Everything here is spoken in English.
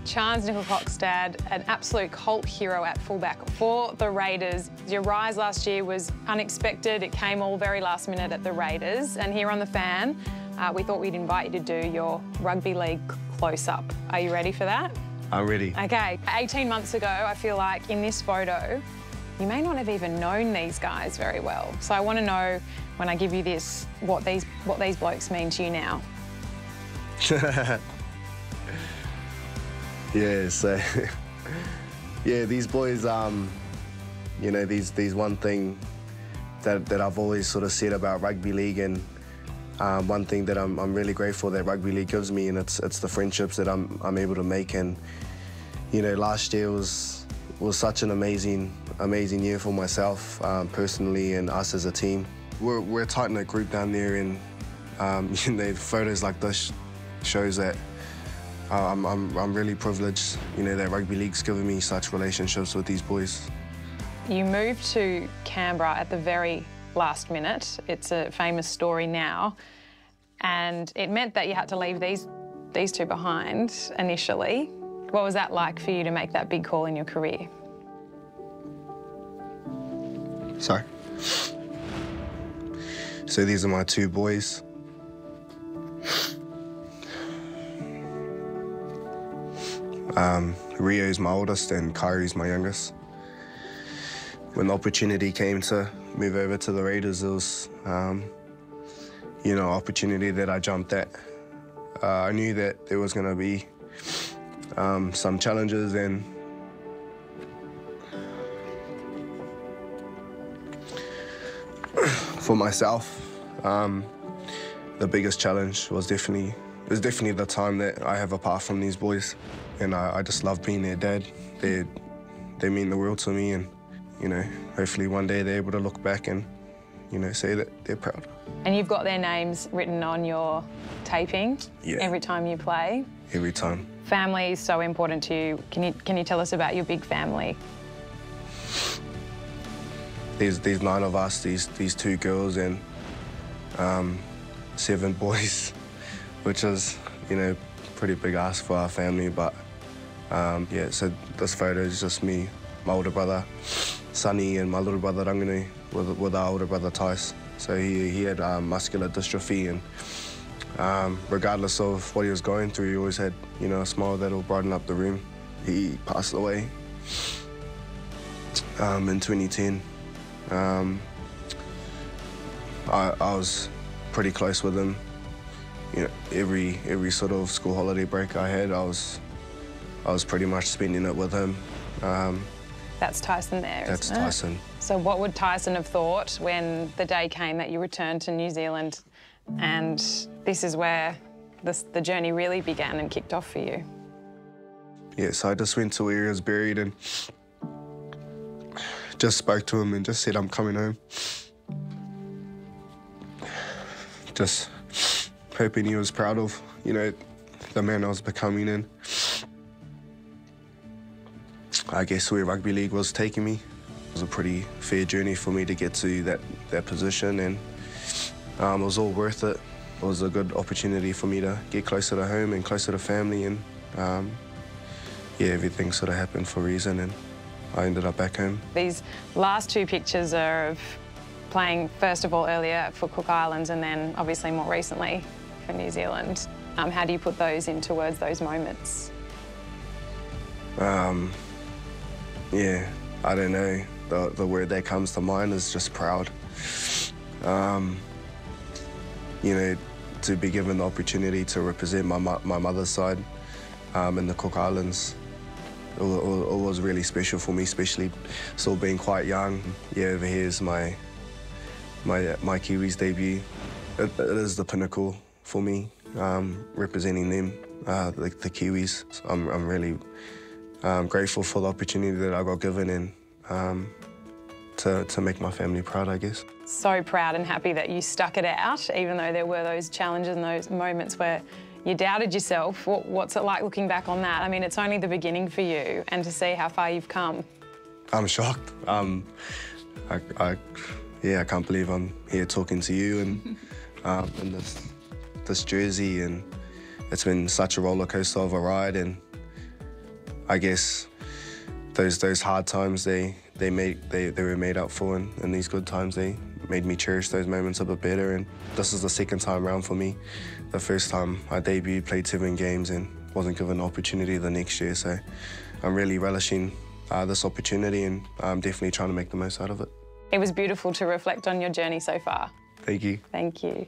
Charnze Nicoll-Klokstad, an absolute cult hero at fullback for the Raiders. Your rise last year was unexpected. It came all very last minute at the Raiders. And here on The Fan, we thought we'd invite you to do your rugby league close-up. Are you ready for that? I'm ready. Okay. 18 months ago, I feel like in this photo, you may not have even known these guys very well. So I want to know, when I give you this, what these blokes mean to you now. Yeah, so yeah, these boys, you know, these one thing that I've always sort of said about rugby league, and one thing that I'm really grateful that rugby league gives me, and it's the friendships that I'm able to make. And you know, last year was such an amazing year for myself personally, and us as a team. We're a tight-knit group down there, and you know, photos like this shows that I'm really privileged, you know, that rugby league's given me such relationships with these boys. You moved to Canberra at the very last minute. It's a famous story now, and it meant that you had to leave these two behind initially. What was that like for you to make that big call in your career? Sorry. So these are my two boys. Rio's my oldest and Kyrie's my youngest. When the opportunity came to move over to the Raiders, it was, you know, opportunity that I jumped at. I knew that there was going to be some challenges, and for myself, the biggest challenge was definitely the time that I have apart from these boys, and I just love being their dad. They mean the world to me, and you know, hopefully one day they're able to look back and, you know, say that they're proud. And you've got their names written on your taping, yeah, every time you play? Every time. Family is so important to you. Can you tell us about your big family? There's 9 of us, these 2 girls and 7 boys, which is, you know, pretty big ask for our family. But yeah, so this photo is just me, my older brother Sonny, and my little brother Ranganu with our older brother Tice. So he had muscular dystrophy, and regardless of what he was going through, he always had, you know, a smile that'll brighten up the room. He passed away in 2010. I was pretty close with him. You know, every sort of school holiday break I had, I was pretty much spending it with him. That's Tyson there, isn't it? That's Tyson. So what would Tyson have thought when the day came that you returned to New Zealand, and this is where the journey really began and kicked off for you? Yeah, so I just went to where he was buried and just spoke to him and just said, I'm coming home. Just hoping he was proud of, you know, the man I was becoming, and I guess where rugby league was taking me. It was a pretty fair journey for me to get to that position, and it was all worth it. It was a good opportunity for me to get closer to home and closer to family, and yeah, everything sort of happened for a reason, and I ended up back home. These last 2 pictures are of playing, first of all, earlier for Cook Islands, and then obviously more recently for New Zealand. How do you put those into words, those moments? Yeah, I don't know. The word that comes to mind is just proud. You know, to be given the opportunity to represent my mother's side in the Cook Islands, it was really special for me, especially still being quite young. Yeah, over here is my Kiwis debut. It is the pinnacle for me, representing them, the Kiwis. So I'm really grateful for the opportunity that I got given, and to make my family proud, I guess. So proud and happy that you stuck it out, even though there were those challenges and those moments where you doubted yourself. What's it like looking back on that? I mean, it's only the beginning for you, and to see how far you've come. I'm shocked. Yeah, I can't believe I'm here talking to you and in this jersey, and it's been such a roller coaster of a ride, and I guess those hard times they were made up for, and these good times they made me cherish those moments a bit better. And this is the second time round for me. The first time I debuted, played 7 games and wasn't given an opportunity the next year. So I'm really relishing this opportunity, and I'm definitely trying to make the most out of it. It was beautiful to reflect on your journey so far. Thank you. Thank you.